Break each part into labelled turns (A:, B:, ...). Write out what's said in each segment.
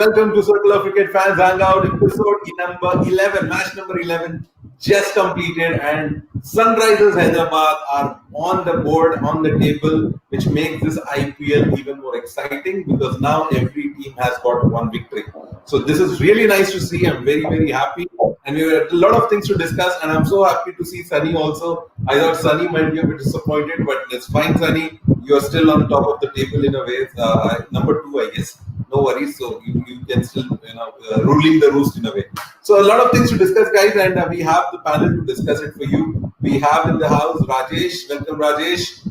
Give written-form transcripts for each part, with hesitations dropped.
A: Welcome to Circle of Cricket Fans Hangout, episode number 11, match number 11 just completed, and Sunrisers Hyderabad are on the board, on the table, which makes this IPL even more exciting because now every team has got one victory. So this is really nice to see. I'm very, very happy. And we have a lot of things to discuss, and I'm so happy to see Sunny also. I thought Sunny might be a bit disappointed, but it's fine, Sunny. You are still on top of the table in a way. Number two, I guess. No worries. So you can still, ruling the roost in a way. So a lot of things to discuss, guys, and we have the panel to discuss it for you. We have in the house Rajesh. Welcome, Rajesh.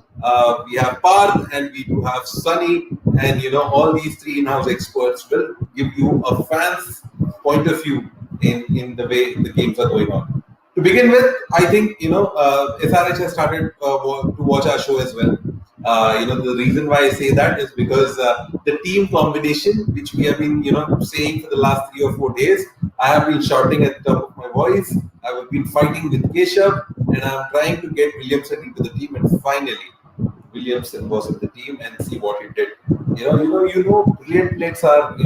A: We have Parth, and we do have Sunny, and all these three in-house experts will give you a fan's point of view in the way the games are going on. To begin with, I think SRH has started to watch our show as well. The reason why I say that is because the team combination, which we have been saying for the last 3 or 4 days, I have been shouting at the top of my voice. I have been fighting with Keshav, and I'm trying to get Williamson into the team, and finally Williamson was in the team, and see what he did. Brilliant players are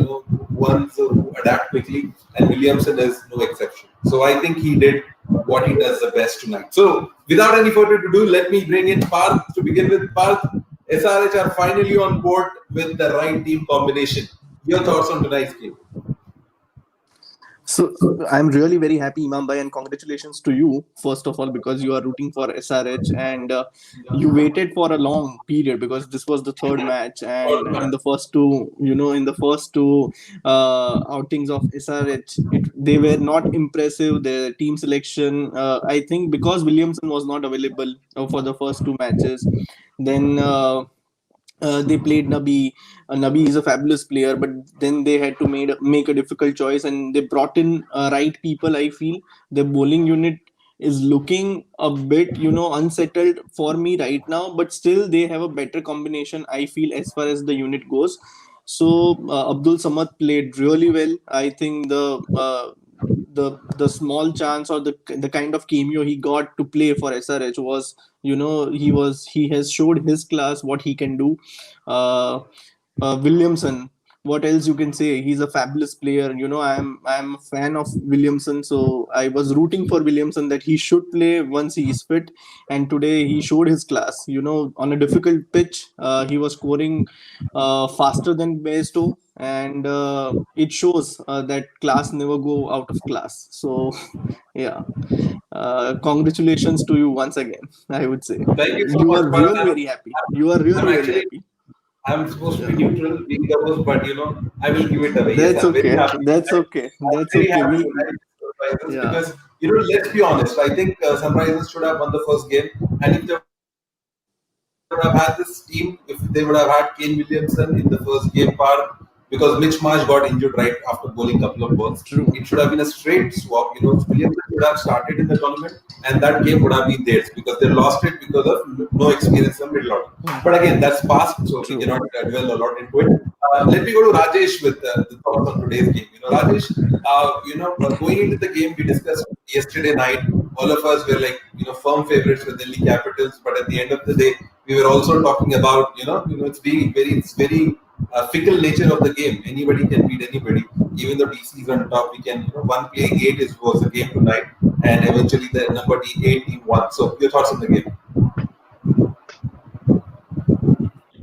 A: ones who adapt quickly, and Williamson is no exception. So I think he did what he does the best tonight. So without any further ado, let me bring in Parth to begin with. Parth, SRH are finally on board with the right team combination. Your thoughts on tonight's game?
B: So I'm really very happy, Imam Bhai, and congratulations to you first of all, because you are rooting for SRH, and you waited for a long period because this was the third match, and in the first two outings of SRH, they were not impressive. The team selection, I think, because Williamson was not available for the first two matches, then. They played Nabi. Nabi is a fabulous player, but then they had to make a difficult choice, and they brought in right people. I feel the bowling unit is looking a bit, unsettled for me right now, but still they have a better combination, I feel, as far as the unit goes. So Abdul Samad played really well. I think the small chance or the kind of cameo he got to play for SRH was, he has showed his class, what he can do. Williamson, what else you can say? He's a fabulous player. I'm a fan of Williamson, so I was rooting for Williamson that he should play once he is fit. And today he showed his class. On a difficult pitch, he was scoring faster than Bairstow, and it shows that class never go out of class. So, yeah. Congratulations to you once again, I would say.
A: Thank you so
B: You
A: much.
B: are really very happy. You are really very happy.
A: I'm supposed to be neutral, being the host, but I will give it away.
B: That's
A: yes, I'm
B: okay.
A: very happy.
B: That's okay. That's
A: Very
B: okay.
A: happy
B: We,
A: tonight with Sunrisers
B: yeah.
A: because let's be honest. I think Sunrisers should have won the first game, and if they would have had this team, if they would have had Kane Williamson in the first game part, because Mitch Marsh got injured right after bowling a couple of balls.
B: True.
A: It should have been a straight swap. Williamson should have started in the tournament, and that game would have been theirs because they lost it because of no experience in middle order. But again, that's past, so we cannot dwell a lot into it. Let me go to Rajesh with the thoughts on today's game. Rajesh, going into the game, we discussed yesterday night. All of us were like, firm favorites with Delhi Capitals, but at the end of the day, we were also talking about, it's very fickle nature of the game. Anybody can beat anybody. Even though DC is on top, we can, one playing eight was a game tonight, and eventually the number 8 team won. So, your thoughts on the game?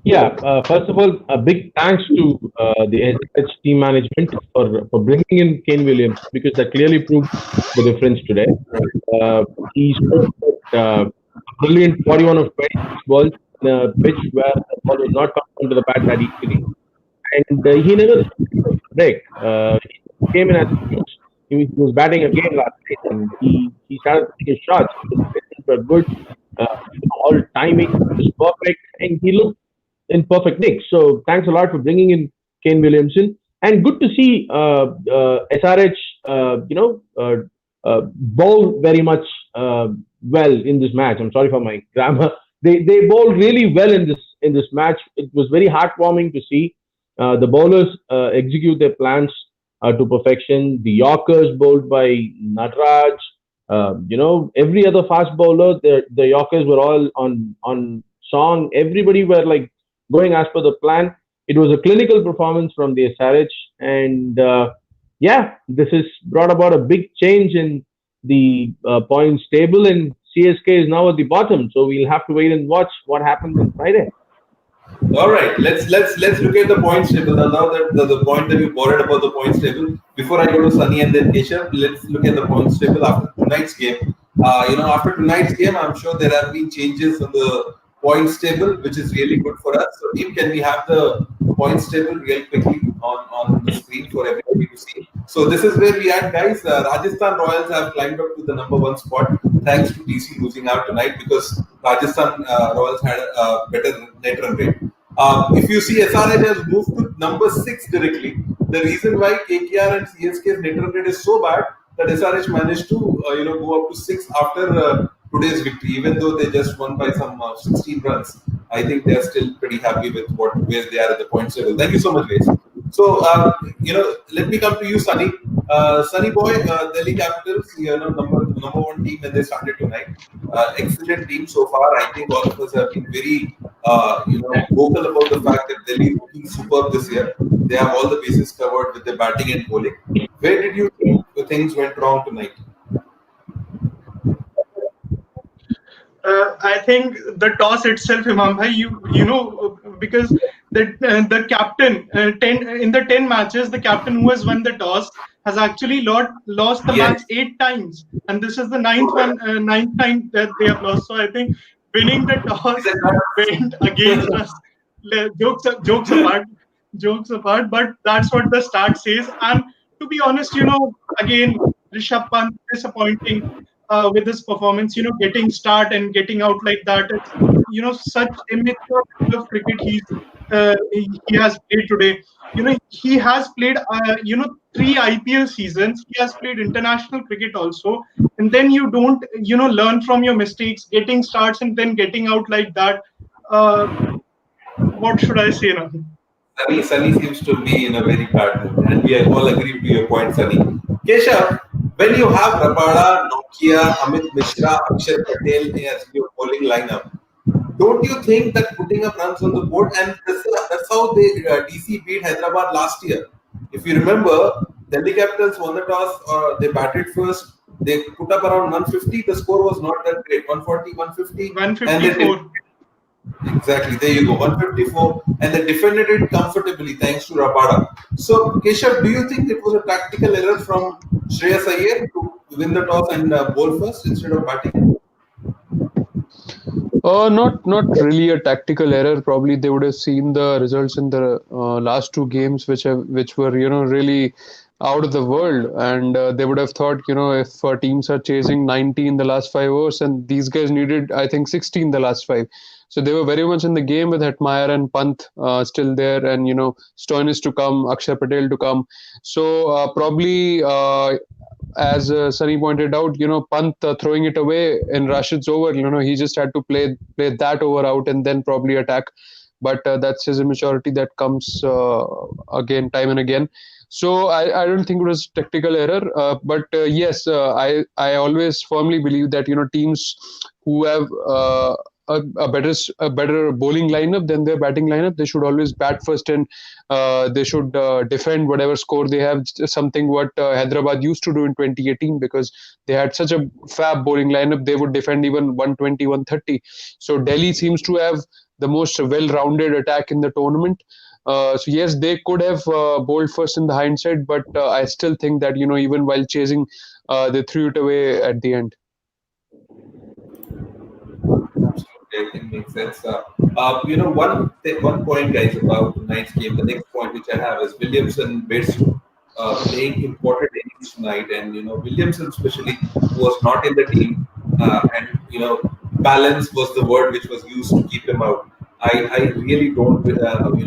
C: Yeah, first of all, a big thanks to the SH team management for bringing in Kane Williams, because that clearly proved the difference today. He scored a brilliant 41 of 26 balls in a pitch where the ball was not coming onto the bat that easily. And he never took a break. He came in as he was batting again last night, and he started taking shots. His were good. All timing was perfect, and he looked in perfect nick. So thanks a lot for bringing in Kane Williamson, and good to see SRH bowl very much well in this match. I'm sorry for my grammar. They bowled really well in this match. It was very heartwarming to see the bowlers execute their plans to perfection. The Yorkers bowled by Nataraj. Every other fast bowler, the Yorkers were all on song. Everybody were like going as per the plan. It was a clinical performance from the SRH, And yeah, this has brought about a big change in the points table, and CSK is now at the bottom. So we'll have to wait and watch what happens on Friday.
A: All right, let's look at the points table. Now that the point that you borrowed about the points table, before I go to Sunny and then Keshav, let's look at the points table after tonight's game. After tonight's game, I'm sure there have been changes on the points table, which is really good for us. So, team, can we have the points table real quickly on the screen for everybody to see? So this is where we are, guys. Rajasthan Royals have climbed up to the number one spot thanks to DC losing out tonight because Rajasthan Royals had a better net run rate. If you see SRH has moved to number 6 directly, the reason why KKR and CSK's net run rate is so bad that SRH managed to go up to 6 after today's victory, even though they just won by some 16 runs. I think they are still pretty happy with where they are at the points table. Thank you so much, guys. So let me come to you, Sunny. Sunny boy, Delhi Capitals, number one team when they started tonight. Excellent team so far. I think all of us have been very vocal about the fact that Delhi is looking superb this year. They have all the bases covered with their batting and bowling. Where did you think things went wrong tonight?
D: I think the toss itself, Imam bhai, because the captain 10 matches, the captain who has won the toss has actually lost the match 8 times, and this is the ninth time that they have lost. So I think winning the toss went against us. Jokes apart, but that's what the start says. And to be honest, again, Rishabh Pant disappointing with his performance. Getting start and getting out like that. It's, such immature level of cricket he has played today. He has played 3 IPL seasons. He has played international cricket also, and then you don't learn from your mistakes, getting starts and then getting out like that. What should I say now?
A: Sunny seems to be in a very bad mood, and we all agree to your point, Sunny. Keshav, when you have Rapada, Nokia, Amit Mishra, Akshar Patel as your bowling lineup, don't you think that putting up runs on the board, and that's how they DC beat Hyderabad last year. If you remember, Delhi Capitals won the toss, they batted first, they put up around 150, the score was not that great, 140, 150.
D: 154.
A: Exactly, there you go, 154, and they defended it comfortably thanks to Rapada. So, Keshav, do you think it was a tactical error from Shreyas Iyer to win the toss and bowl first instead of batting?
E: Not really a tactical error. Probably they would have seen the results in the last 2 games, which were really out of the world, and they would have thought, if teams are chasing 90 in the last 5 overs, and these guys needed, I think, 60 in the last 5. So they were very much in the game with Hetmeyer and Pant still there, and Stoinis to come, Akshar Patel to come. So probably. As Sunny pointed out, Pant throwing it away in Rashid's over, he just had to play that over out and then probably attack. But that's his immaturity that comes again, time and again. So I don't think it was tactical error. But yes, I always firmly believe that, teams who have a better bowling lineup than their batting lineup, they should always bat first, and they should defend whatever score they have. Something what Hyderabad used to do in 2018, because they had such a fab bowling lineup, they would defend even 120, 130. So Delhi seems to have the most well-rounded attack in the tournament. So yes, they could have bowled first in the hindsight, but I still think that even while chasing, they threw it away at the end.
A: I think makes sense. One point, guys, about tonight's game. The next point which I have is Williamson playing important innings tonight, and Williamson especially was not in the team, and balance was the word which was used to keep him out. I really don't concur with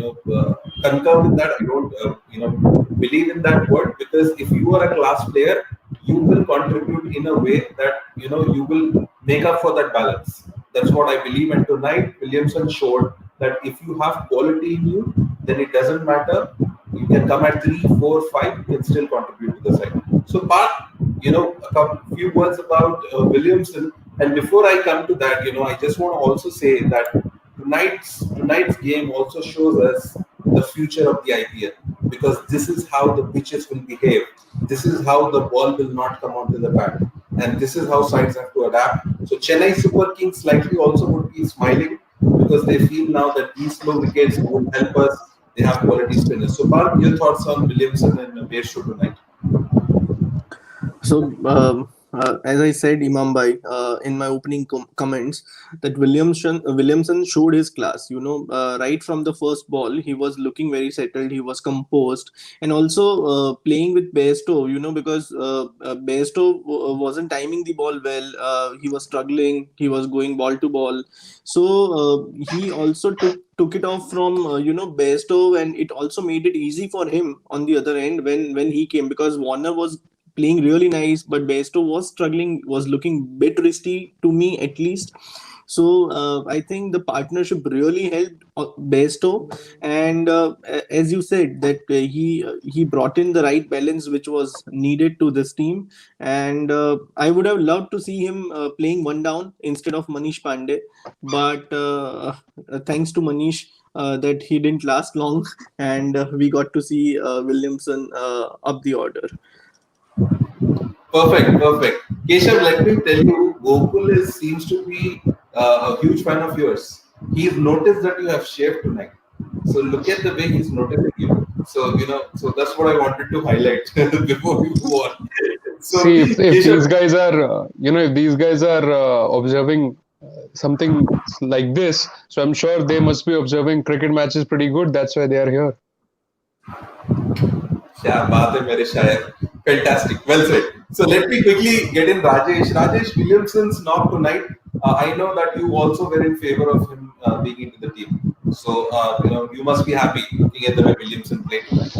A: that. I don't believe in that word, because if you are a class player, you will contribute in a way that you will make up for that balance. That's what I believe. And tonight, Williamson showed that if you have quality in you, then it doesn't matter. You can come at 3, 4, 5, you can still contribute to the side. So, a few words about Williamson. And before I come to that, I just want to also say that tonight's game also shows us the future of the IPL, because this is how the pitches will behave. This is how the ball will not come onto the bat, and this is how sides have to adapt. So Chennai Super Kings slightly also would be smiling because they feel now that these slow wickets will help us. They have quality spinners. So, Parth, your thoughts on Williamson and Bairstow tonight?
B: So, as I said, Imam Bhai, in my opening comments, that Williamson showed his class. Right from the first ball, he was looking very settled. He was composed, and also playing with Bairstow. Because Bairstow wasn't timing the ball well. He was struggling. He was going ball to ball. So he also took it off from Bairstow, and it also made it easy for him on the other end when he came, because Warner was playing really nice, but Bairstow was struggling, was looking bit risky to me at least. So I think the partnership really helped Bairstow, and as you said, that he brought in the right balance which was needed to this team, and I would have loved to see him playing one down instead of Manish Pandey, but thanks to Manish. That he didn't last long, and we got to see Williamson up the order.
A: Perfect, perfect. Keshav, let me tell you, Gokul seems to be a huge fan of yours. He's noticed that you have shaved tonight. So look at the way he's noticing you. So, so that's what I wanted to highlight before we move on. So,
E: See, if
A: Keshav,
E: these guys are, if these guys are observing something like this, so I'm sure they must be observing cricket matches pretty good. That's why they are here.
A: क्या बात है मेरे शायर. Fantastic. Well said. So let me quickly get in Rajesh. Rajesh, Williamson's knock tonight. I know that you also were in favor of him being into the team. So you must be happy looking at the way Williamson played tonight.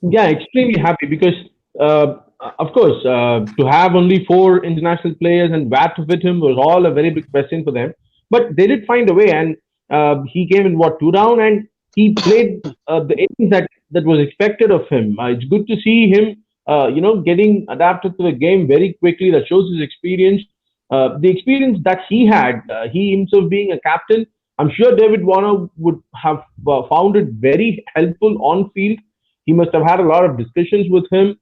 C: Yeah, extremely happy because, of course, to have only 4 international players and bat with him was all a very big question for them. But they did find a way, and he came in 2 down, and he played the innings that was expected of him. It's good to see him, getting adapted to the game very quickly. That shows his experience. The experience that he had, he himself being a captain, I'm sure David Warner would have found it very helpful on field. He must have had a lot of discussions with him.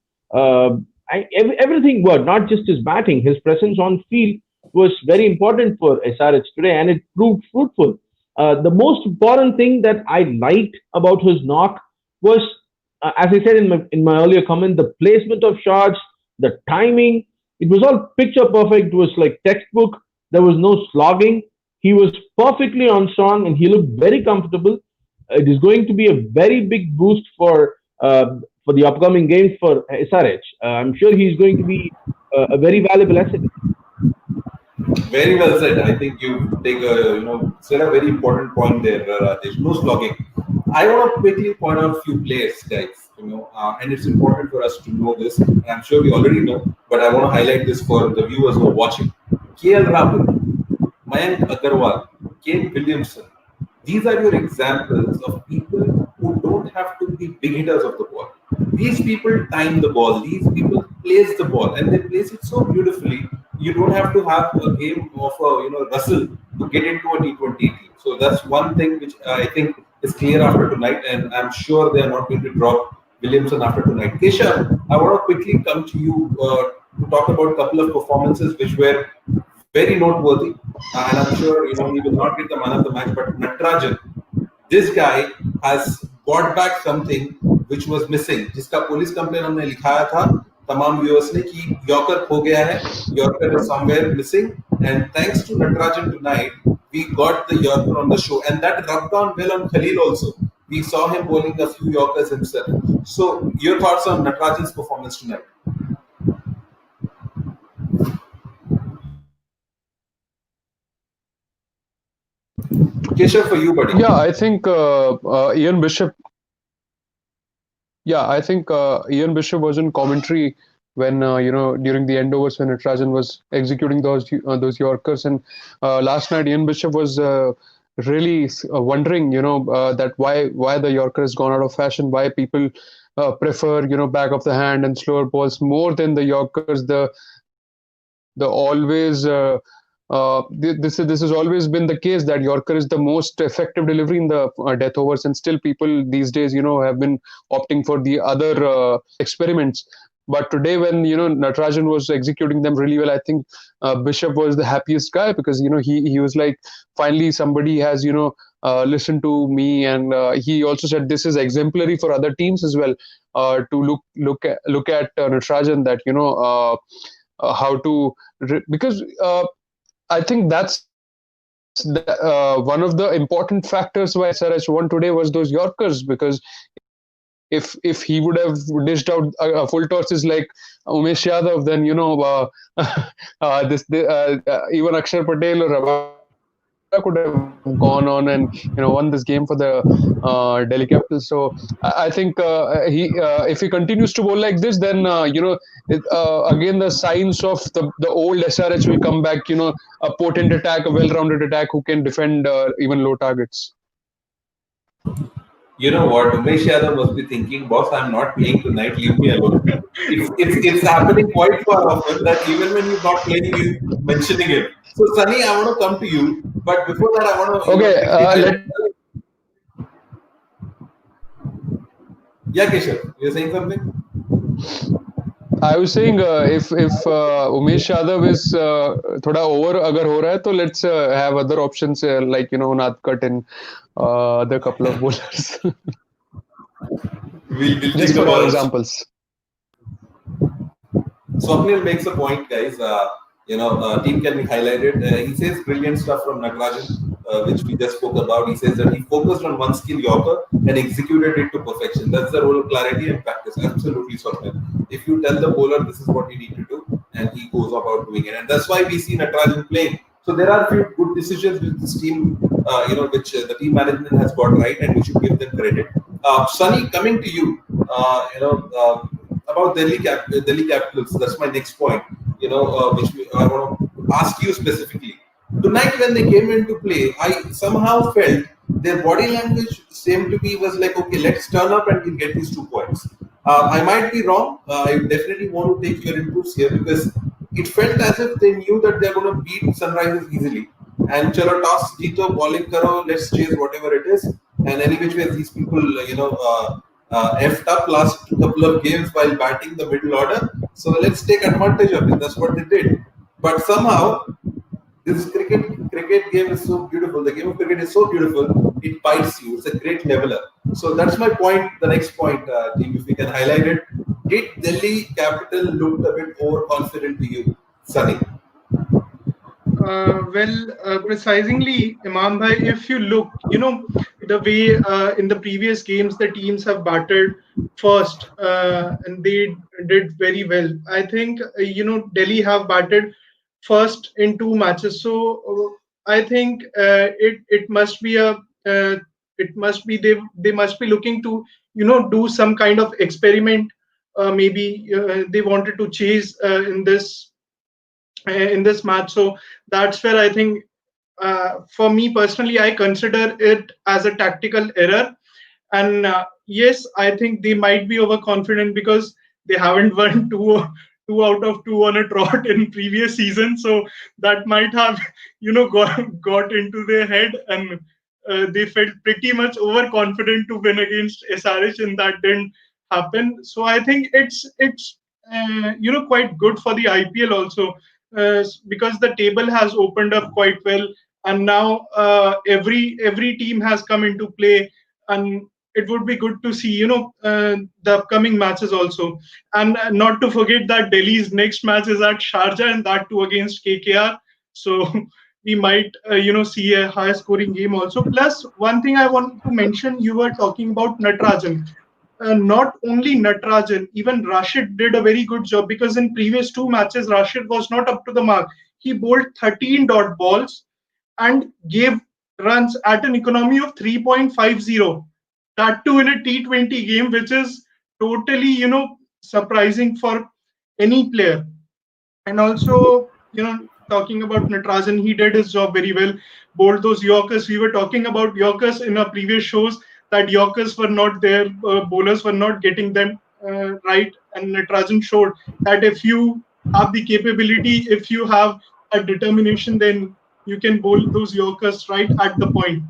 C: Everything worked, not just his batting. His presence on field was very important for SRH today, and it proved fruitful. The most important thing that I liked about his knock was, as I said in my earlier comment, the placement of shots, the timing. It was all picture perfect. It was like textbook. There was no slogging. He was perfectly on song, and he looked very comfortable. It is going to be a very big boost for the upcoming games for SRH. I'm sure he's going to be a very valuable asset.
A: Very well said. I think you said a very important point there, Rajesh. No slogging. I want to quickly point out a few players, guys. And it's important for us to know this. And I'm sure we already know, but I want to highlight this for the viewers who are watching. KL Rahul, Mayank Agarwal, Kane Williamson. These are your examples of people who don't have to be big hitters of the ball. These people time the ball. These people place the ball, and they place it so beautifully. You don't have to have a game of Russell to get into a T20 team. So that's one thing which I think is clear after tonight, and I'm sure they are not going to drop Williamson after tonight. Keshav, I want to quickly come to you to talk about a couple of performances which were very noteworthy, and I'm sure he will not get the man of the match. But Natarajan, this guy has brought back something which was missing. जिसका police complain हमने लिखाया था तमाम viewers ने कि yorker खो गया है, yorker is somewhere missing, and thanks to Natarajan tonight, we got the Yorker on the show, and that rubbed on well on Khalil also. We saw him bowling a few Yorkers himself. So, your thoughts on Natarajan's performance tonight? Keshav, for you, buddy.
E: Yeah, I think Ian Bishop. Yeah, I think Ian Bishop was in commentary when during the end overs when Natarajan was executing those Yorkers, and last night Ian Bishop was really wondering, that why the Yorker has gone out of fashion, why people prefer back of the hand and slower balls more than the Yorkers, the always this has always been the case that Yorker is the most effective delivery in the death overs, and still people these days, have been opting for the other experiments. But today, when Natarajan was executing them really well, I think Bishop was the happiest guy, because he was like, finally somebody has listened to me, and he also said this is exemplary for other teams as well, to look at Natarajan, that how to because I think that's one of the important factors why SRH won today was those Yorkers, because if he would have dished out a full tosses like Umesh Yadav, then even Akshar Patel or Ravara could have gone on and won this game for the Delhi Capitals. So I think if he continues to bowl like this, then again the signs of the old SRH will come back. A potent attack, a well-rounded attack who can defend even low targets.
A: You know what? Umesh Yadav must be thinking, boss, I'm not playing tonight, leave me alone. It's happening quite far often that even when he's not playing, he's mentioning it. So, Sunny, I want to come to you. But before that, I want to. Yeah, Keshav, you're saying something?
E: I was saying if Umesh Yadav is thoda over agar ho raha hai, to let's have other options like Nadkat and the couple of bowlers.
A: We'll
E: just for all examples.
A: Swapnil makes a point, guys. Team can be highlighted. He says brilliant stuff from Natarajan, which we just spoke about. He says that he focused on one skill, Yorker, and executed it to perfection. That's the role of clarity and practice. Absolutely, Swapnil. If you tell the bowler this is what you need to do, and he goes about doing it, and that's why we see Natarajan playing. So there are a few good decisions with this team, which the team management has got right, and we should give them credit. Sunny, coming to you, about Delhi Capitals. That's my next point. Which I want to ask you specifically. Tonight, when they came into play, I somehow felt their body language seemed to be was like, okay, let's turn up and we'll get these 2 points. I might be wrong. I definitely want to take your inputs here, because it felt as if they knew that they're going to beat Sunrisers easily. And chalo toss jeeto, bowling karo, let's chase whatever it is. And any which way these people, effed up last couple of games while batting the middle order. So let's take advantage of it. That's what they did. But somehow, this cricket game is so beautiful. The game of cricket is so beautiful. It bites you. It's a great leveler. So that's my point. The next point, team, if we can highlight it. Did Delhi Capital look a bit overconfident to you, Sunny?
D: Precisely, Imam Bhai, if you look, the way in the previous games the teams have batted first and they did very well. I think, Delhi have batted first in 2 matches. So I think it must be they must be looking to, do some kind of experiment. Maybe they wanted to chase in this match. So that's where I think, for me personally, I consider it as a tactical error. And yes, I think they might be overconfident because they haven't won two out of 2 on a trot in previous season. So that might have, got into their head, and they felt pretty much overconfident to win against SRH, and that didn't happen. So I think it's quite good for the IPL also, because the table has opened up quite well, and now every team has come into play, and it would be good to see the upcoming matches also. And not to forget that Delhi's next match is at Sharjah, and that too against KKR. So we might see a high scoring game also. Plus, one thing I want to mention, you were talking about Natarajan. Not only Natarajan, even Rashid did a very good job, because in previous 2 matches, Rashid was not up to the mark. He bowled 13 dot balls and gave runs at an economy of 3.50. That too in a T20 game, which is totally, surprising for any player. And also, talking about Natarajan, he did his job very well. Bowled those Yorkers. We were talking about Yorkers in our previous shows, that Yorkers were not there, bowlers were not getting them right. And Natarajan showed that if you have the capability, if you have a determination, then you can bowl those Yorkers right at the point.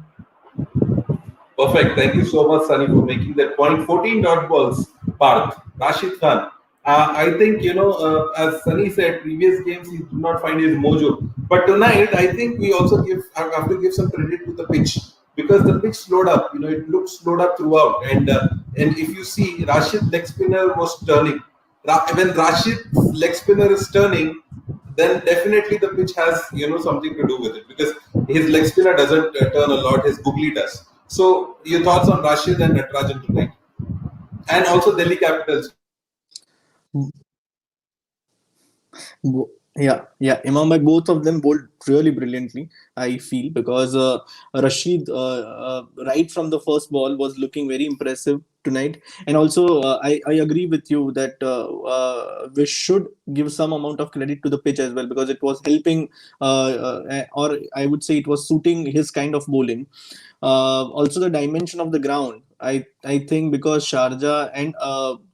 A: Perfect. Thank you so much, Sunny, for making that point. 14 dot balls, Parth, Rashid Khan. I think, as Sunny said, previous games he did not find his mojo. But tonight, I think we also have to give some credit to the pitch because the pitch slowed up. It looked slowed up throughout. And if you see, Rashid leg spinner was turning. When Rashid's leg spinner is turning, then definitely the pitch has something to do with it because his leg spinner doesn't turn a lot, his googly does. So your thoughts on Rashid and Natarajan tonight, and also Delhi Capitals.
B: Yeah. Imam Bhai, both of them bowled really brilliantly, I feel, because Rashid, right from the first ball, was looking very impressive tonight. And also, I agree with you that we should give some amount of credit to the pitch as well because it was helping, or I would say it was suiting his kind of bowling. Also, the dimension of the ground. I think because Sharjah and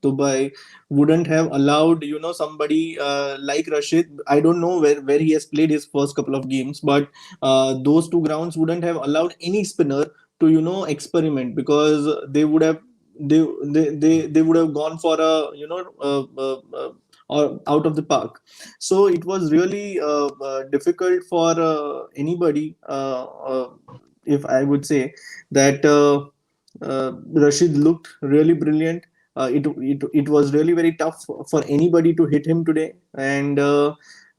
B: Dubai wouldn't have allowed somebody like Rashid. I don't know where he has played his first couple of games, but those two grounds wouldn't have allowed any spinner to experiment because they would have gone for a or out of the park. So it was really difficult for anybody, if I would say that Rashid looked really brilliant. It was really very tough for anybody to hit him today, and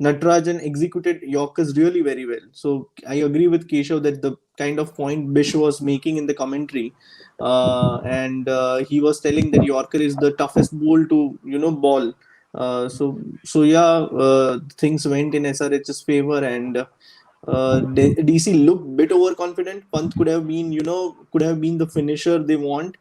B: Natarajan executed Yorkers really very well. So I agree with Keshav that the kind of point Bish was making in the commentary, and he was telling that Yorker is the toughest ball to ball. So yeah, things went in SRH's favor, and DC looked bit overconfident. Pant could have been the finisher they want,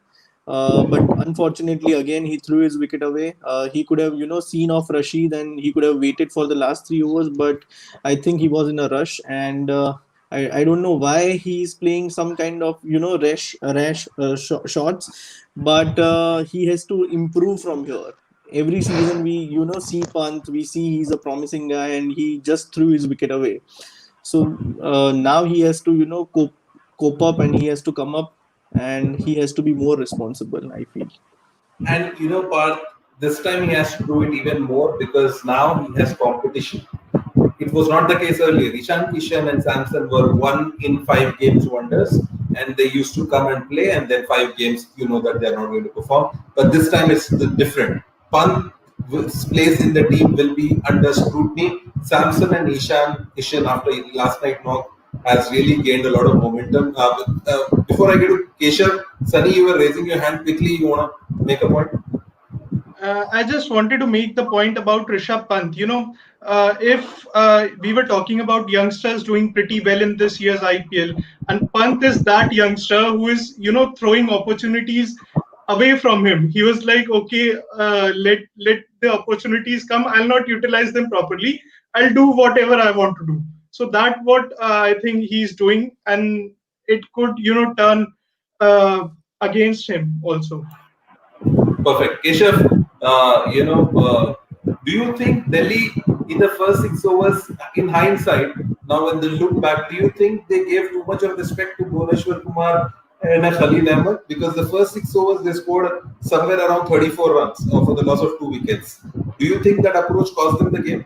B: but unfortunately, again he threw his wicket away. He could have seen off Rashid and he could have waited for the last 3 overs, but I think he was in a rush and. I don't know why he's playing some kind of rash shots, but he has to improve from here. Every season we see Pant, we see he's a promising guy, and he just threw his wicket away. So now he has to cope up, and he has to come up, and he has to be more responsible, I feel.
A: And Parth, this time he has to do it even more because now he has competition. It was not the case earlier. Ishan Kishan and Samson were 1 in 5 games wonders, and they used to come and play, and then 5 games, that they are not going to perform. But this time it's different. Pant's place in the team will be under scrutiny. Samson and Ishan after last night knock has really gained a lot of momentum. Before I get to Keshav, Sunny, you were raising your hand quickly. You want to make a point?
D: I just wanted to make the point about Rishabh Pant. If we were talking about youngsters doing pretty well in this year's IPL, and Pant is that youngster who is, throwing opportunities away from him. He was like, okay, let the opportunities come. I'll not utilize them properly. I'll do whatever I want to do. So that what I think he's doing, and it could, turn against him also.
A: Perfect. Keshav, do you think Delhi in the first 6 overs, in hindsight, now when they look back, do you think they gave too much of respect to Bhuvneshwar Kumar and Khalil Ahmed? Because the first 6 overs they scored somewhere around 34 runs for the loss of 2 wickets. Do you think that approach cost them the game?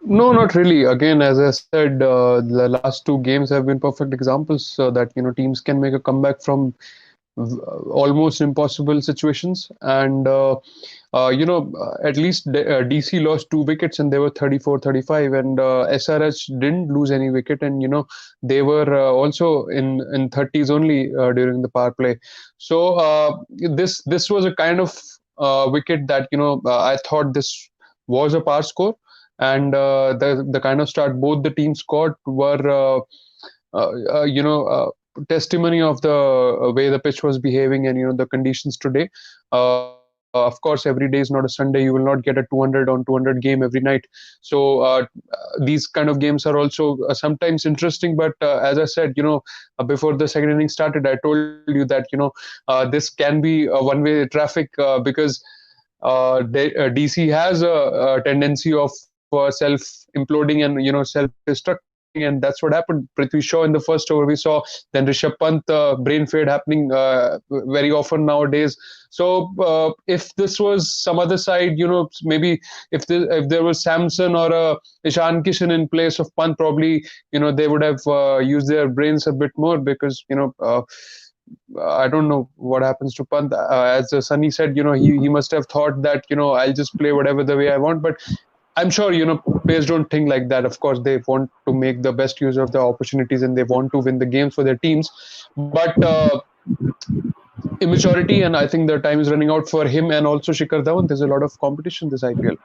E: No, not really. Again, as I said, the last two games have been perfect examples that teams can make a comeback from almost impossible situations. And at least DC lost 2 wickets and they were 34-35, and SRH didn't lose any wicket, and they were also in 30s only during the power play. So this was a kind of wicket that I thought this was a par score, and the kind of start both the teams scored were testimony of the way the pitch was behaving and the conditions today. Of course, every day is not a Sunday. You will not get a 200 on 200 game every night. So these kind of games are also sometimes interesting. But as I said, before the second inning started, I told you that this can be a one-way traffic because DC has a tendency of self imploding and self destructing, and that's what happened. Prithvi Shaw in the first over we saw, then Rishabh Pant brain fade happening very often nowadays. So if this was some other side, maybe if there was Samson or Ishan Kishan in place of Pant, probably they would have used their brains a bit more, because I don't know what happens to Pant. As Sunny said, he must have thought that I'll just play whatever the way I want. But I'm sure players don't think like that. Of course, they want to make the best use of the opportunities and they want to win the games for their teams. But immaturity, and I think the time is running out for him and also Shikhar Dhawan. There's a lot of competition this IPL.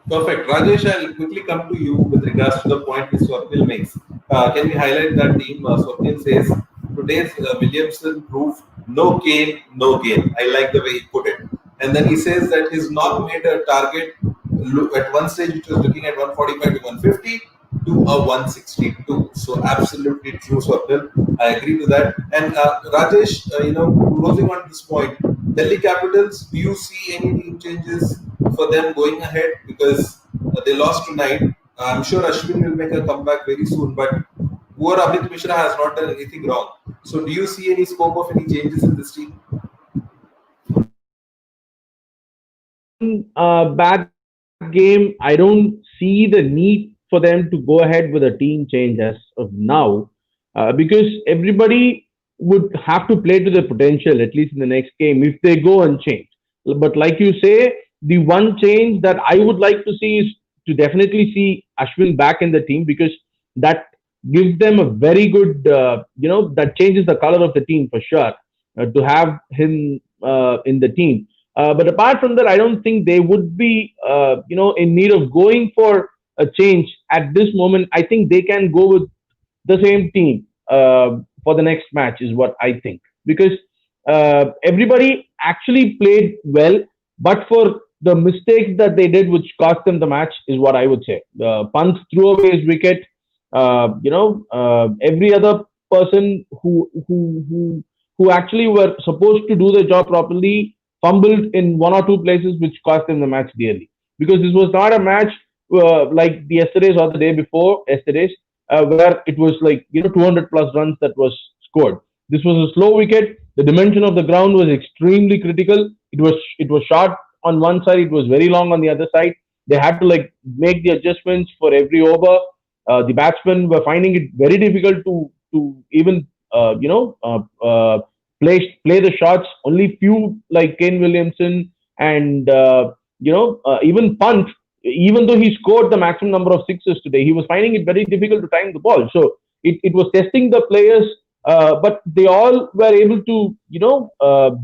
A: Perfect. Rajesh, I'll quickly come to you with regards to the point which Swapnil makes. Can we highlight that team? Swapnil says, today's Williamson proved no gain, no gain. I like the way he put it. And then he says that he's not made a target. Look, at one stage, it was looking at 145 to 150 to a 162. So absolutely true, Swapnil. I agree to that. And Rajesh, closing on this point, Delhi Capitals, do you see any team changes for them going ahead? Because they lost tonight. I'm sure Ashwin will make a comeback very soon, but poor Amit Mishra has not done anything wrong. So do you see any scope of any changes in this team?
C: Bad game, I don't see the need for them to go ahead with a team change as of now, because everybody would have to play to their potential, at least in the next game, if they go unchanged. But like you say, the one change that I would like to see is to definitely see Ashwin back in the team, because that gives them a very good, that changes the color of the team for sure, to have him in the team. But apart from that, I don't think they would be, in need of going for a change at this moment. I think they can go with the same team for the next match, is what I think. Because everybody actually played well, but for the mistakes that they did, which cost them the match, is what I would say. Pant threw away his wicket. Every other person who actually were supposed to do the job properly fumbled in one or two places, which cost them the match dearly. Because this was not a match like the yesterday's or the day before yesterday's, where it was like 200 plus runs that was scored. This was a slow wicket. The dimension of the ground was extremely critical. It was short on one side. It was very long on the other side. They had to make the adjustments for every over. The batsmen were finding it very difficult to even play the shots. Only few like Kane Williamson and even Pant, even though he scored the maximum number of sixes today, he was finding it very difficult to time the ball. So it was testing the players, but they all were able to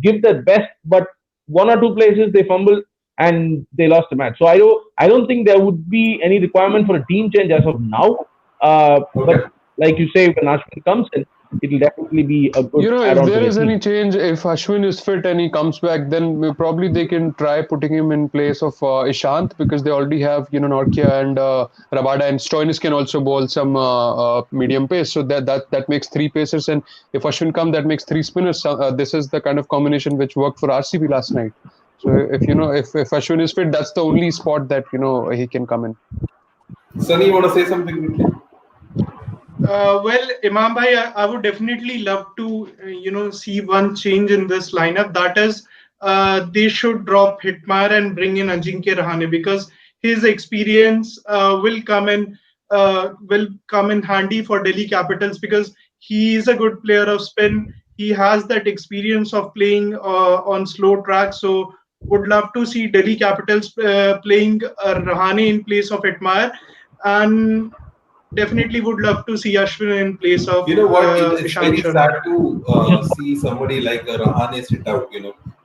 C: give their best. But one or two places they fumbled and they lost the match. So I don't think there would be any requirement for a team change as of now. But like you say, when Ashwin comes in, it will definitely be a good
E: if there is any change, if Ashwin is fit and he comes back, then probably they can try putting him in place of Ishant, because they already have Nortje and Rabada, and Stoinis can also bowl some medium pace. So that makes three pacers, and if Ashwin comes, that makes three spinners. This is the kind of combination which worked for RCB last night. So if Ashwin is fit, that's the only spot that he can come in.
A: Sunny, you want to say something quickly?
D: Well, Imam bhai, I would definitely love to, see one change in this lineup. That is, they should drop Hitmar and bring in Ajinkya Rahane, because his experience will come in handy for Delhi Capitals, because he is a good player of spin. He has that experience of playing on slow track. So, would love to see Delhi Capitals playing Rahane in place of Hitmar, and definitely would love to see Ashwin in place of
A: it's
D: Ishant
A: very
D: Sharma.
A: sad to see somebody like Rahane sit out.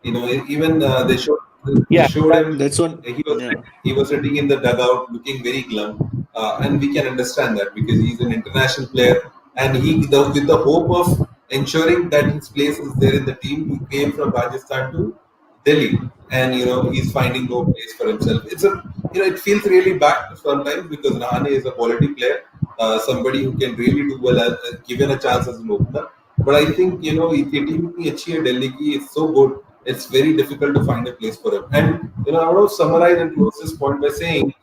A: Even they showed him.
B: That's what.
A: He was sitting in the dugout, looking very glum, and we can understand that because he's an international player, and with the hope of ensuring that his place is there in the team, he came from Rajasthan to Delhi, and he's finding no place for himself. It feels really bad sometimes because Rahane is a quality player, somebody who can really do well given a chance as an opener. But I think team ki Delhi ki is so good. It's very difficult to find a place for him. And I want to summarize and close this point by saying,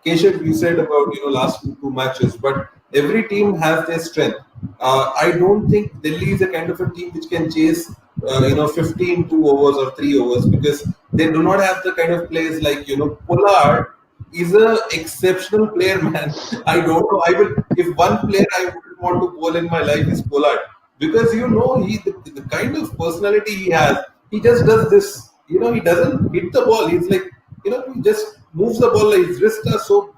A: Keshav, you said about last two matches, but every team has their strength. I don't think Delhi is a kind of a team which can chase 15 2 overs or 3 overs, because they do not have the kind of players like Pollard is a exceptional player, man. I don't know. I will if one player I would want to bowl in my life is Pollard, because he the kind of personality he has. He just does this. He doesn't hit the ball. He's like he just moves the ball. Like his wrists are so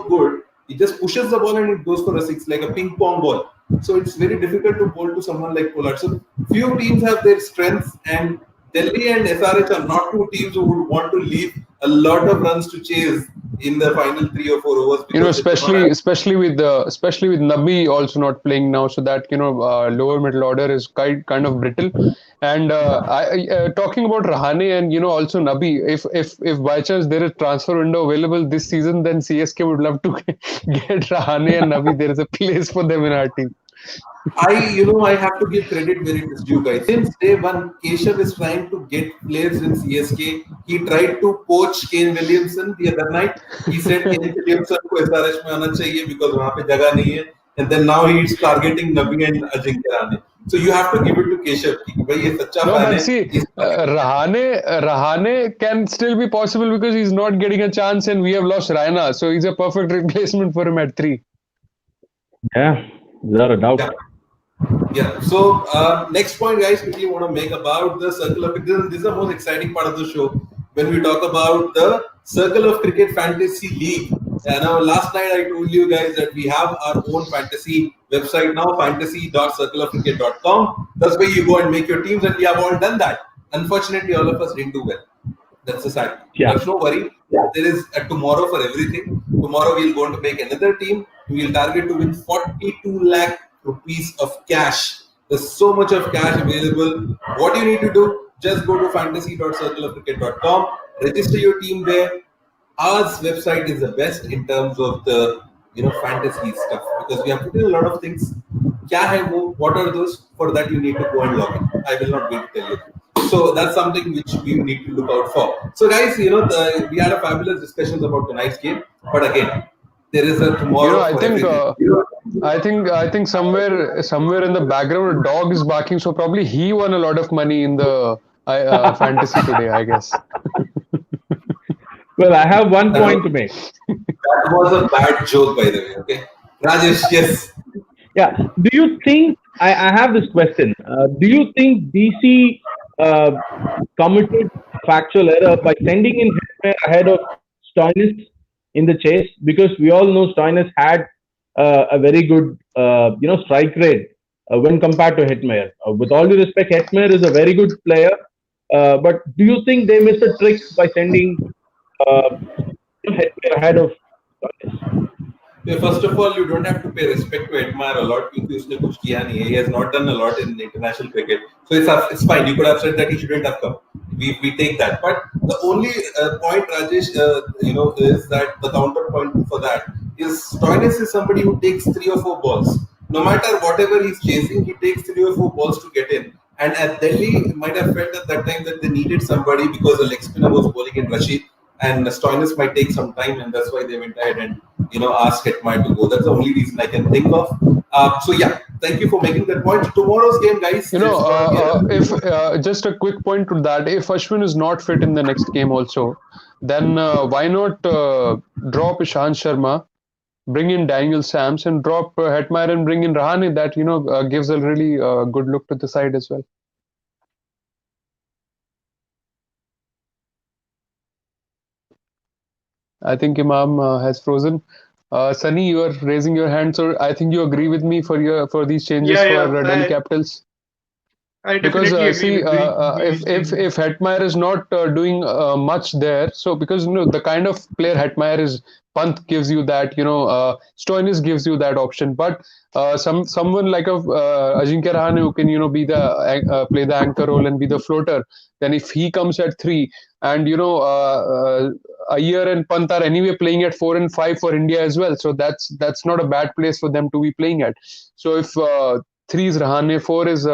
A: good. He just pushes the ball and it goes for a six, like a ping pong ball. So it's very difficult to bowl to someone like Pollard. So few teams have their strengths, and Delhi and SRH are not two teams who would want to leave a lot of runs to chase in the final 3 or 4 overs.
E: Especially with Nabi also not playing now, so that lower middle order is kind of brittle. And talking about Rahane and also Nabi, if by chance there is transfer window available this season, then CSK would love to get Rahane and Nabi. There is a place for them in our team.
A: I have to give credit where it is due, guys. Since day one, Keshav is trying to get players in CSK. He tried to poach Kane Williamson the other night. He said Kane Williamson को SRH में आना चाहिए because वहाँ पे जगह नहीं है. And then now he is targeting Nabi and Ajinkya Rahane. So you have to give it to Keshav. भाई ये सच्चा fan है.
E: See, Rahane can still be possible because he's not getting a chance, and we have lost Raina, so he's a perfect replacement for him at 3.
C: Yeah, without a doubt.
A: Yeah. So next point, guys, quickly want to make about the Circle of Cricket. This is the most exciting part of the show when we talk about the Circle of Cricket Fantasy League. Last night I told you guys that we have our own fantasy website now, fantasy.circleofcricket.com. That's where you go and make your teams, and we have all done that. Unfortunately, all of us didn't do well. That's the sad.
C: Yeah.
A: But no worry. There is a tomorrow for everything. Tomorrow we're going to make another team. We will target to win 42 lakh rupees of cash. There's so much of cash available. What you need to do, just go to fantasy.circleofcricket.com, register your team there. Ours website is the best in terms of the fantasy stuff, because we have put in a lot of things. Kya hai wo? What are those? For that you need to go and log in. I will not going to tell you. So that's something which we need to look out for. So guys, we had a fabulous discussions about tonight's game, but again, there is a tomorrow.
E: I think somewhere in the background a dog is barking, so probably he won a lot of money in the fantasy today, I guess.
C: Well, I have one point to make.
A: That was a bad joke, by the way. Okay, Rajesh, yes.
C: Yeah. Do you think I have this question? Do you think DC committed factual error by sending in Hetmyer ahead of Stoinis in the chase? Because we all know Stoinis had a very good strike rate when compared to Hetmyer. With all due respect, Hetmyer is a very good player, but do you think they missed a trick by sending Hetmyer ahead of Stoinis?
A: First of all, you don't have to pay respect to Hetmyer a lot because he has not done a lot in international cricket. So it's fine. You could have said that he shouldn't have come. We take that. But the only point, Rajesh, is that the counterpoint for that is Stoinis is somebody who takes 3 or 4 balls. No matter whatever he's chasing, he takes 3 or 4 balls to get in. And at Delhi, might have felt at that time that they needed somebody because the leg spinner was bowling in Rashid, and Stoinis might take some time, and that's why they went ahead and asked Hetmyer to go. That's the only reason I can think of. So yeah, thank you for making that point. Tomorrow's game, guys.
E: If just a quick point to that, if Ashwin is not fit in the next game also, then why not drop Ishant Sharma, bring in Daniel Sams, and drop Hetmyer and bring in Rahane? That gives a really good look to the side as well. I think Imam has frozen. Sunny, you are raising your hand, so I think you agree with me for these changes for Delhi Capitals.
D: I definitely agree
E: if Hetmyer is not doing much there, so because the kind of player Hetmyer is, Pant gives you that, Stoinis gives you that option, but someone like Ajinkya Rahane who can be the play the anchor role and be the floater, then if he comes at 3 and Iyer and Pant are anyway playing at 4 and 5 for India as well, so that's not a bad place for them to be playing at. So if 3 is Rahane, 4 is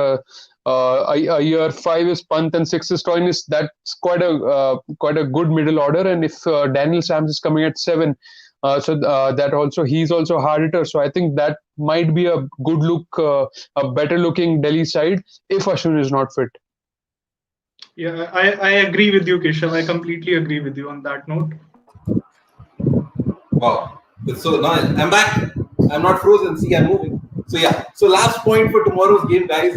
E: Iyer, 5 is Pant, and 6 is Stoinis, that's quite a good middle order. And if Daniel Sams is coming at 7, That also, he's also a hard hitter. So I think that might be a good look, a better looking Delhi side if Ashwin is not fit.
D: Yeah, I agree with you, Keshav. I completely agree with you on that note.
A: Wow. So now I'm back. I'm not frozen. See, I'm moving. So yeah. So last point for tomorrow's game, guys.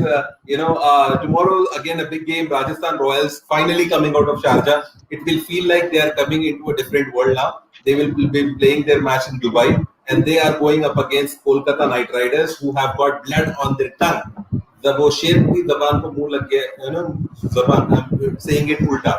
A: Tomorrow again a big game. Rajasthan Royals finally coming out of Sharjah. It will feel like they are coming into a different world now. They will be playing their match in Dubai, and they are going up against Kolkata Knight Riders, who have got blood on their tongue. जब वो शेर की जबान को मुंह लग गया, जबान, I'm saying it उल्टा,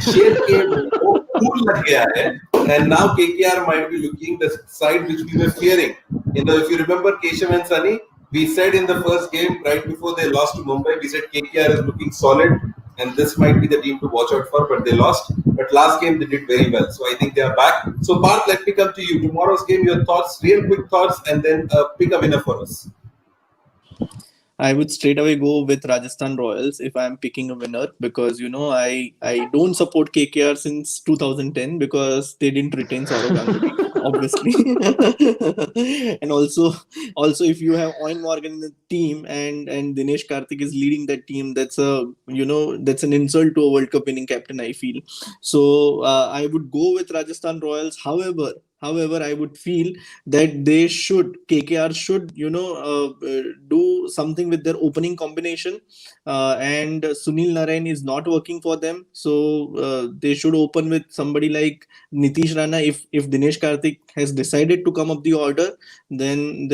A: शेर के वो फूल लग गया है, and now KKR might be looking the side which we were fearing. If you remember Keshav and Sunny, we said in the first game right before they lost to Mumbai, we said KKR is looking solid and this might be the team to watch out for, but they lost. But last game they did very well, so I think they are back. So Parth, let me come to you. Tomorrow's game, your thoughts, real quick thoughts, and then pick a winner for us.
B: I would straight away go with Rajasthan Royals if I'm picking a winner, because I don't support KKR since 2010 because they didn't retain Saurav Ganguly, obviously. And also if you have Owen Morgan in the team and Dinesh Karthik is leading that team, that's an insult to a World Cup winning captain, I feel. So I would go with Rajasthan Royals. However, I would feel that KKR should, do something with their opening combination. And Sunil Narayan is not working for them, so they should open with somebody like Nitish Rana. If Dinesh Karthik has decided to come up the order, then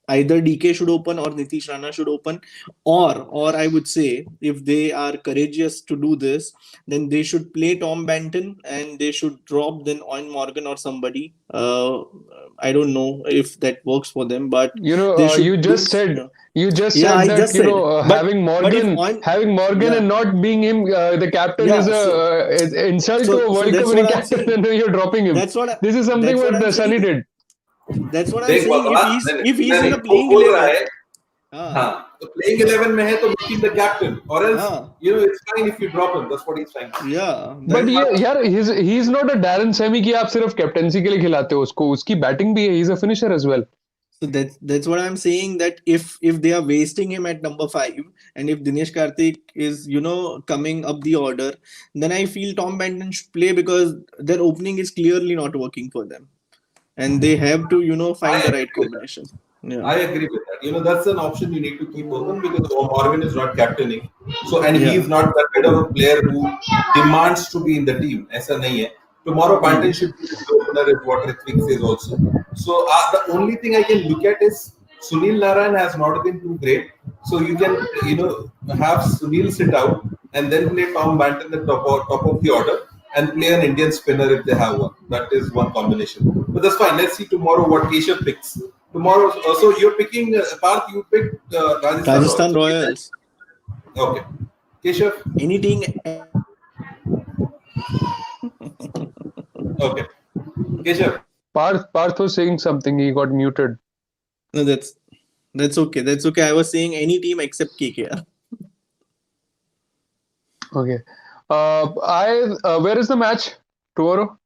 B: either DK should open or Nitish Rana should open, or I would say, if they are courageous to do this, then they should play Tom Banton and they should drop then Owen Morgan or somebody. I don't know if that works for them, but they should
E: You just said
B: I
E: that
B: just said,
E: having Morgan,
B: yeah,
E: and not being him the captain
B: yeah,
E: is is insult to a
B: so
E: World Cup
B: that's
E: winning
B: what I'm
E: captain,
B: saying.
E: and you're dropping him. This is something
B: That's what
E: what
B: I'm
E: Sunny
B: saying.
E: did.
B: That's what I'm
A: देख
B: saying.
A: Baba,
B: If he's in
A: नहीं,
B: the
A: वो
B: playing
A: बोल रहा है,
B: 11,
A: हाँ, तो playing 11 में है तो make him the captain, or else it's fine if you drop him. That's what he's trying to say.
B: yeah,
E: But यार he's not a Darren Sammy कि आप सिर्फ कैप्टेंसी के लिए खिलाते हो उसको, उसकी बैटिंग भी है, he's a finisher as well.
B: So that's what I'm saying, that if they are wasting him at number 5, and if Dinesh Karthik is coming up the order, then I feel Tom Banton should play, because their opening is clearly not working for them, and they have to find the right combination. Yeah.
A: I agree with that. That's an option you need to keep open, because Morgan is not captaining. So, and he is not that kind of a player who demands to be in the team. ऐसा नहीं है. Tomorrow, Banton should be the opener, is what Ritwik says also. So, the only thing I can look at is Sunil Narayan has not been too great. So, you can, have Sunil sit out and then play Tom Banton at the top of the order and play an Indian spinner if they have one. That is one combination. But that's fine. Let's see tomorrow what Keshav picks. Tomorrow, so you're picking, Parth, you picked
B: Rajasthan Royals.
A: Okay. Keshav?
B: Anything.
A: Okay. Keshav?
E: Parth was saying something, he got muted.
B: No, that's okay. That's okay. I was saying any team except KKR.
E: Okay. Where is the match tomorrow?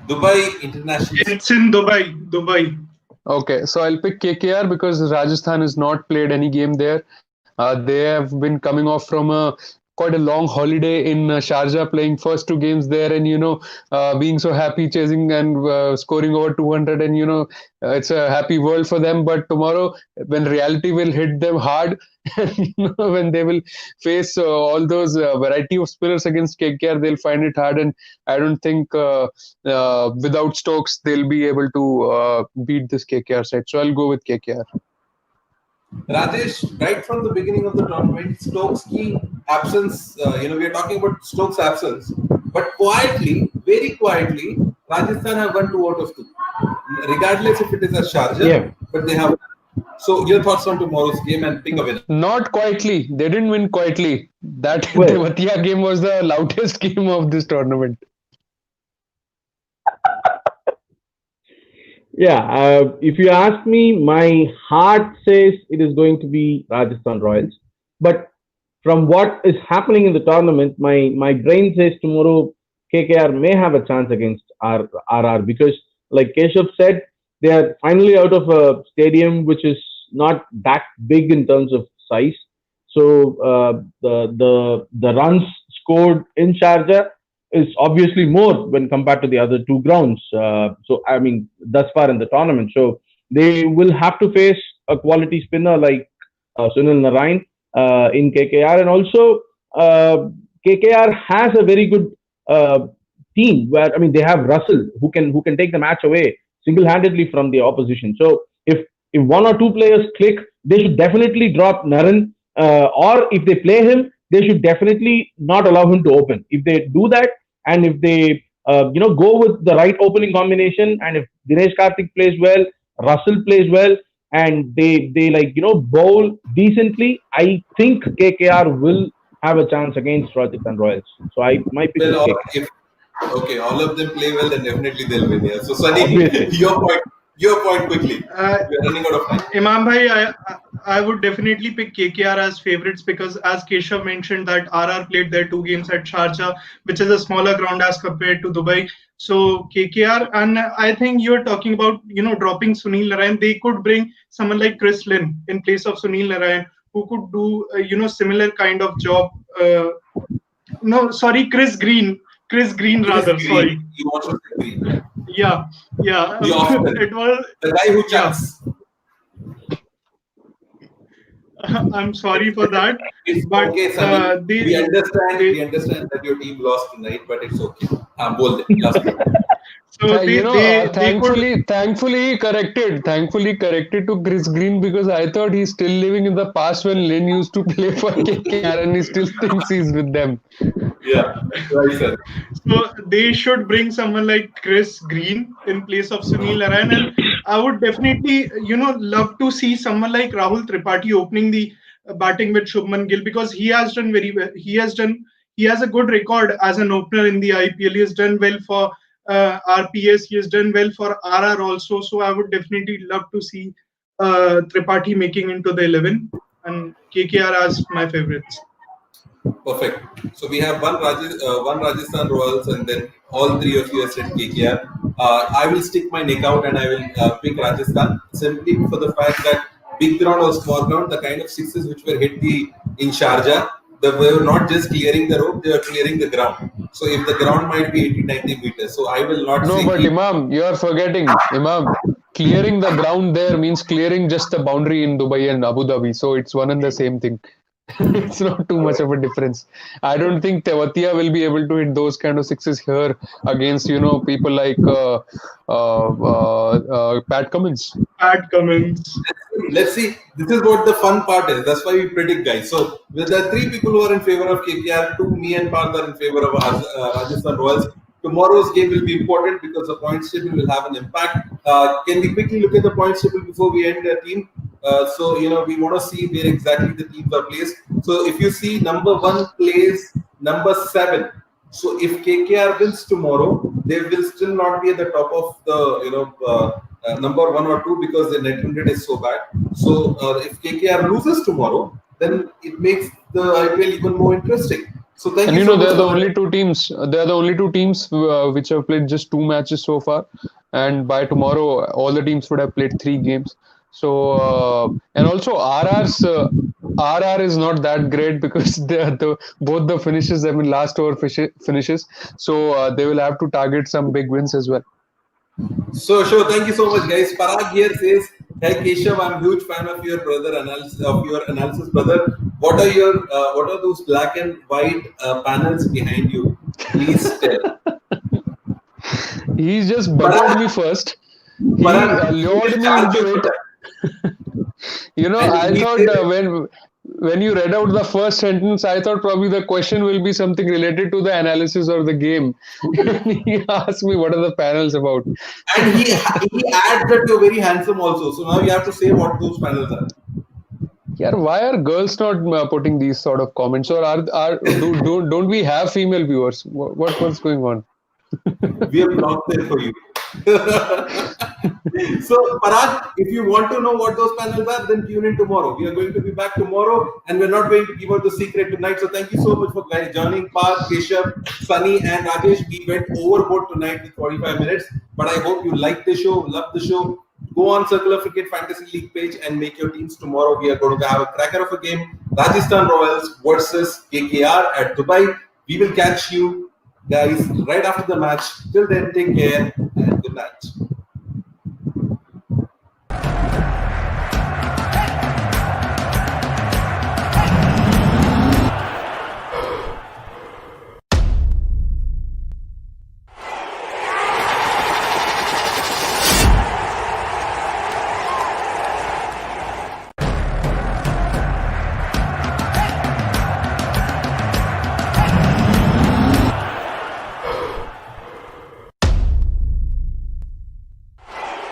A: Dubai International.
D: It's in Dubai.
E: Okay, so I'll pick KKR because Rajasthan has not played any game there. They have been coming off from quite a long holiday in Sharjah, playing first 2 games there, and being so happy, chasing and scoring over 200, and it's a happy world for them. But tomorrow, when reality will hit them hard, and when they will face all those variety of spinners against KKR, they'll find it hard, and I don't think without Stokes they'll be able to beat this KKR side. So I'll go with KKR.
A: Rajesh, right from the beginning of the tournament, Stokes' key absence, we are talking about Stokes' absence, but quietly, very quietly, Rajasthan have won 2 out of 2. Regardless if it is a Sharjah, but they have. So, your thoughts on tomorrow's game and pick a winner?
E: Not quietly. They didn't win quietly. That Tewatia game was the loudest game of this tournament.
C: Yeah, if you ask me, my heart says it is going to be Rajasthan Royals. But from what is happening in the tournament, my brain says tomorrow KKR may have a chance against RR, because like Keshav said, they are finally out of a stadium which is not that big in terms of size. So the runs scored in Sharjah is obviously more when compared to the other two grounds. So I mean, thus far in the tournament, so they will have to face a quality spinner like Sunil Narayan in KKR, and also KKR has a very good uh, team where I mean they have Russell who can take the match away single-handedly from the opposition. So if one or two players click, they should definitely drop Naran, or if they play him, they should definitely not allow him to open. If they do that, and if they go with the right opening combination, and if Dinesh Karthik plays well, Russell plays well, and they bowl decently, I think KKR will have a chance against Rajasthan Royals. So my pick is
A: Well, or
C: KKR.
A: if okay, all of them play well, then definitely they'll win. Yeah. So Sunny,
C: Obviously.
A: your point quickly.
D: Uh,
A: We are running out of time.
D: Imam bhai, I would definitely pick KKR as favorites because, as Keshav mentioned, that RR played their two games at Sharjah, which is a smaller ground as compared to Dubai. So KKR, and I think you're talking about dropping Sunil Narayan. They could bring someone like Chris Lynn in place of Sunil Narayan, who could do similar kind of job. No, sorry, Chris Green. Chris Green
A: Chris
D: rather.
A: Green.
D: Sorry.
A: You want to say Green?
D: Yeah, yeah.
A: The Austin,
D: It was.
A: the guy who
D: Yeah.
A: chants.
D: I'm sorry for that,
A: It's
D: but
A: okay, Sunny.
D: they,
A: We understand.
D: they
A: We understand that your team lost tonight, but it's okay. Bol de, last week.
D: so they could.
E: Thankfully he corrected to Chris Green, because I thought he's still living in the past when Lynn used to play for KKR and he still thinks he's with them.
A: Yeah, right, sir.
D: So they should bring someone like Chris Green in place of Sunil Narayan, and I would definitely love to see someone like Rahul Tripathi opening the batting with Shubman Gill, because he has done very well. He has a good record as an opener in the IPL. He has done well for RPS. He has done well for RR also. So I would definitely love to see Tripathi making into the 11 and KKR as my favorites.
A: Perfect. So we have one Rajasthan Royals, and then all three of you have said KKR. I will stick my neck out and I will pick Rajasthan simply for the fact that big ground or small ground, the kind of sixes which were hit in Sharjah, they were not just clearing the rope, they were clearing the ground. So if the ground might be 80-90 meters, so I will not
E: No,
A: say.
E: but Imam, you are forgetting. Imam, clearing the ground there means clearing just the boundary in Dubai and Abu Dhabi. So it's one and the same thing. It's not too much of a difference. I don't think Tewatia will be able to hit those kind of sixes here against people like Pat Cummins.
D: Pat Cummins.
A: Let's see. This is what the fun part is. That's why we predict, guys. So, with the three people who are in favor of KKR, two, me and Parth are in favor of Rajasthan Royals. Tomorrow's game will be important because the points table will have an impact. Can we quickly look at the points table before we end the team? So, we want to see where exactly the teams are placed. So, if you see number 1 plays number 7. So, if KKR wins tomorrow, they will still not be at the top of the, number 1 or 2 because the net run rate is so bad. So, if KKR loses tomorrow, then it makes the IPL even more interesting. So thank
E: And
A: you so much.
E: they're the only two teams. They're the only two teams which have played just 2 matches so far, and by tomorrow, all the teams would have played 3 games. So and also RR is not that great because both the finishes, I mean last over finishes. So they will have to target some big wins as well.
A: So sure, thank you so much, guys. Parag here says, "Hey Keshav, I'm a huge fan of your analysis, brother. What are those black and white panels behind you? Please tell."
E: He just buttered me first. He lured me into it. I thought when you read out the first sentence, I thought probably the question will be something related to the analysis of the game. He asked me what are the panels about.
A: And he adds that you're very handsome also. So now you have to say what those panels are.
E: Yeah, why are girls not putting these sort of comments, or don't we have female viewers? What's going on?
A: We have blocked there for you. So, Parag, if you want to know what those panels are, then tune in tomorrow. We are going to be back tomorrow, and we're not going to give out the secret tonight. So, thank you so much for joining Parag, Keshav, Sunny, and Rajesh. We went overboard tonight with 45 minutes, but I hope you liked the show, loved the show. Go on Circular Cricket Fantasy League page and make your teams tomorrow. We are going to have a cracker of a game. Rajasthan Royals versus KKR at Dubai. We will catch you guys right after the match. Till then, take care and good night.